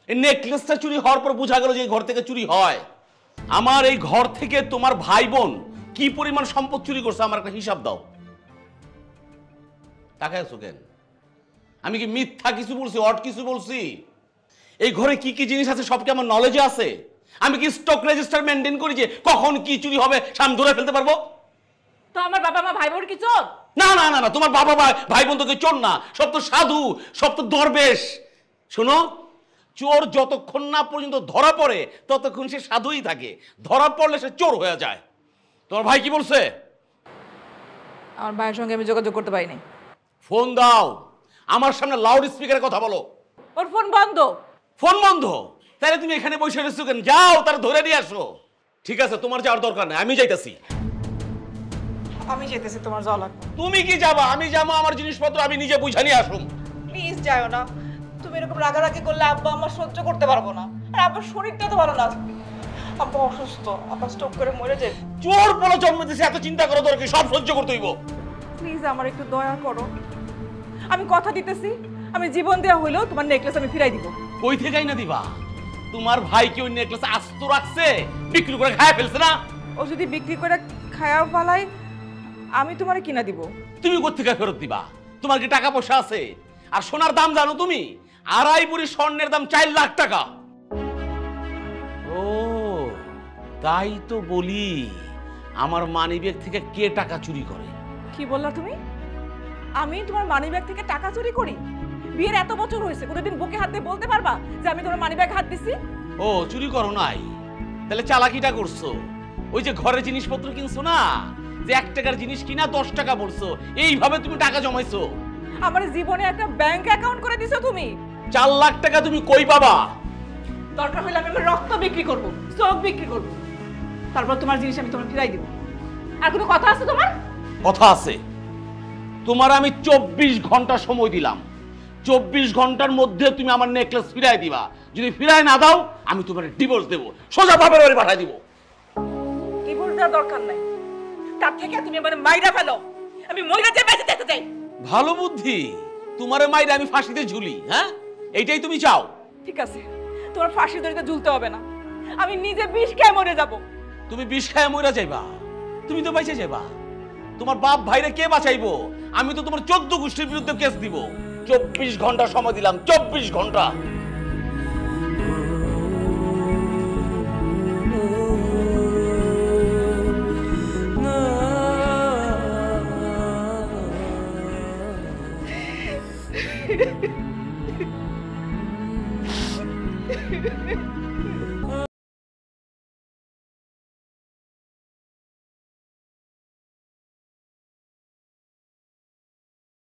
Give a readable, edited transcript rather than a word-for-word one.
এই নেকলেসটা চুরি হওয়ার পর বোঝা গেল যে এই ঘর থেকে চুরি হয়। আমার এই ঘর থেকে তোমার ভাই বোন কি পরিমাণ সম্পদ চুরি করছে আমার একটা হিসাব দাও। তাকায় আছো কেন? আমি কি মিথ্যা কিছু বলছি, অট কিছু বলছি? এই ঘরে কি কি জিনিস আছে সব কি আমার নলেজে আছে? আমি কি স্টক রেজিস্টার মেনটেন করি যে কখন কি চুরি হবে সামনে ধরে ফেলতে পারবো? তো আমার বাবা মা ভাই বোন কি চোর? না না না না, তোমার বাবা ভাই বোন তোকে চোর না, সব তো সাধু, সব তো দরবেশ। শোনো, চোর যতক্ষণ না পর্যন্ত ধরা পড়ে ততক্ষণ সে সাধুই থাকে, ধরা পড়লে সে চোর হয়ে যায়। তোমার ভাই কি বলছে? আমার ভাইয়ের সঙ্গে আমি যোগাযোগ করতে পারিনি। ফোন দাও, আমার সামনে লাউড স্পিকারে কথা বলো। ওর ফোন বন্ধ। ফোন বন্ধ? তাহলে তুমি এখানে বসে রয়েছো কেন? যাও তারা ধরে নিয়ে আসো। ঠিক আছে, তোমার যাওয়ার দরকার নেই, আমি যাইতাছি। আমি যেতেছি, তোমার যাওয়া লাগবে। তুমি কি যাবা? আমি যাবো, আমার জিনিসপত্র আমি নিজে বুঝা নিয়ে আসুম। প্লিজ যাও না, তুমি এরকম রাগারাগি করলে আব্বা আমার সহ্য করতে পারবো না। আর আব্বার শরীরটা তো ভালো না, আব্বা অসুস্থ, আব্বা স্ট্রোক করে মরে যাবে। চোর বলে জন্ম দিয়েছে, এত চিন্তা করো দরকার, সব সহ্য করতে হইব। প্লিজ আমার একটু দয়া করো, আমি কথা দিতেছি আমি জীবন দেওয়া হইলেও তোমার নেকলেস আমি ফিরাই দিব। কই থেকেই না দিবা? তোমার ভাই কি ওই নেকলেস আস্ত রাখছে, বিক্রি করে খায় ফেলছে না? ও যদি বিক্রি করে খায়া ফেলাই আমি তোমারে কিনা দিব। তুমি কোত্থেকে ফেরত দিবা? তোমার কি টাকা পয়সা আছে? আর সোনার দাম জানো তুমি? 2.5 ভরি স্বর্ণের দাম 4 লাখ টাকা। ও তাই তো বলি, আমার মানিব্যাগ থেকে কে টাকা চুরি করে। কি বললা তুমি? আমি তোমার মানিব্যাগ থেকে টাকা চুরি করি? বিয়ের এত বছর হয়েছে, কোনোদিন বুকে হাত দিয়ে বলতে পারবা যে আমি তোমার মানিব্যাগ হাত দিছি? ও চুরি করো নাই, তাহলে চালাকিটা করছো। ওই যে ঘরের জিনিসপত্র কিনছো না, যে 1 টাকার জিনিস কিনা 10 টাকা বলছো, এইভাবে তুমি টাকা জমাইছো। আমার জীবনে একটা ব্যাংক অ্যাকাউন্ট করে দিছো তুমি। 4 লাখ টাকা তুমি কই পাবা? দরকার হলে আমি আমার রক্ত বিক্রি করব, চোখ বিক্রি করব, তারপর তোমার জিনিস আমি তোমার ফিরাই দিব। আর কোনো কথা আছে তোমার? কথা আছে। তোমার আমি 24 ঘন্টা সময় দিলাম, 24 ঘন্টার মধ্যে তুমি আমার নেকলেস ফিরাই দিবা। যদি ফিরাই না দাও আমি তোমার ডিভোর্স দেবো, সোজা বাপের বাড়ি পাঠাই দিব। ডিভোর্স দেওয়ার দরকার নাই, তার থেকে তুমি মানে মাইরা ফেলো, আমি মইরা যে বেঁচে যেতে চাই। ভালো বুদ্ধি, তোমারে মাইরে আমি ফাঁসিতে ঝুলি, হ্যাঁ? এইটাই তুমি চাও? ঠিক আছে, তোমার ফাঁসির দড়িতে ঝুলতে হবে না, আমি নিজে বিষ খেয়ে মরে যাব। তুমি বিষ খায় মইরা যাইবা? তুমি তো বাইচে যাইবা, তোমার বাপ ভাইরে কে বাঁচাইবো? আমি তো তোমার 14 গোষ্ঠীর বিরুদ্ধে কেস দিব। 24 ঘন্টা সময় দিলাম, 24 ঘন্টা।